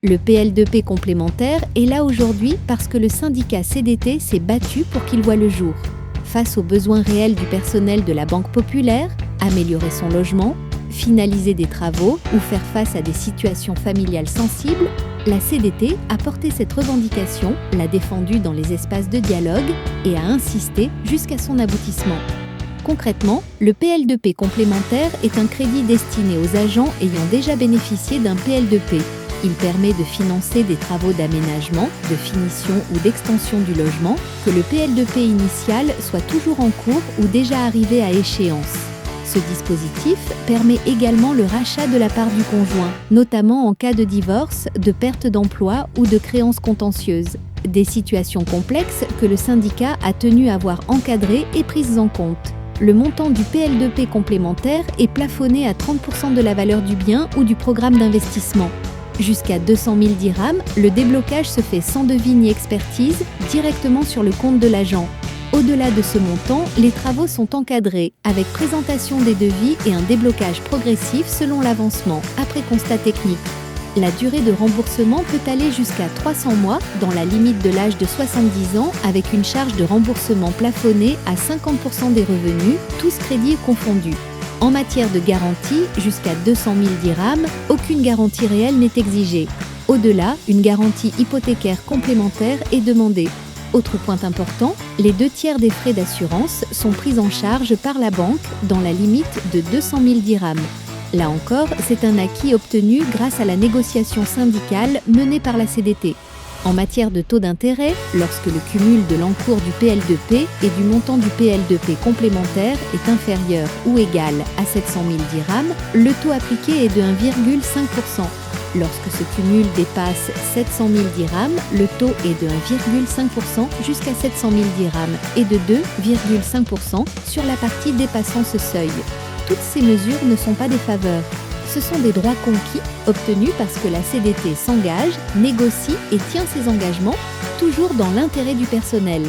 Le PL2P complémentaire est là aujourd'hui parce que le syndicat CDT s'est battu pour qu'il voie le jour. Face aux besoins réels du personnel de la Banque Populaire, améliorer son logement, finaliser des travaux ou faire face à des situations familiales sensibles, la CDT a porté cette revendication, l'a défendue dans les espaces de dialogue et a insisté jusqu'à son aboutissement. Concrètement, le PL2P complémentaire est un crédit destiné aux agents ayant déjà bénéficié d'un PL2P. Il permet de financer des travaux d'aménagement, de finition ou d'extension du logement, que le PL2P initial soit toujours en cours ou déjà arrivé à échéance. Ce dispositif permet également le rachat de la part du conjoint, notamment en cas de divorce, de perte d'emploi ou de créances contentieuses. Des situations complexes que le syndicat a tenu à voir encadrées et prises en compte. Le montant du PL2P complémentaire est plafonné à 30% de la valeur du bien ou du programme d'investissement. Jusqu'à 200 000 dirhams, le déblocage se fait sans devis ni expertise, directement sur le compte de l'agent. Au-delà de ce montant, les travaux sont encadrés, avec présentation des devis et un déblocage progressif selon l'avancement, après constat technique. La durée de remboursement peut aller jusqu'à 300 mois, dans la limite de l'âge de 70 ans, avec une charge de remboursement plafonnée à 50% des revenus, tous crédits confondus. En matière de garantie, jusqu'à 200 000 dirhams, aucune garantie réelle n'est exigée. Au-delà, une garantie hypothécaire complémentaire est demandée. Autre point important, les 2/3 des frais d'assurance sont pris en charge par la banque dans la limite de 200 000 dirhams. Là encore, c'est un acquis obtenu grâce à la négociation syndicale menée par la CDT. En matière de taux d'intérêt, lorsque le cumul de l'encours du PL2P et du montant du PL2P complémentaire est inférieur ou égal à 700 000 dirhams, le taux appliqué est de 1,5%. Lorsque ce cumul dépasse 700 000 dirhams, le taux est de 1,5% jusqu'à 700 000 dirhams et de 2,5% sur la partie dépassant ce seuil. Toutes ces mesures ne sont pas des faveurs. Ce sont des droits conquis, obtenus parce que la CDT s'engage, négocie et tient ses engagements, toujours dans l'intérêt du personnel.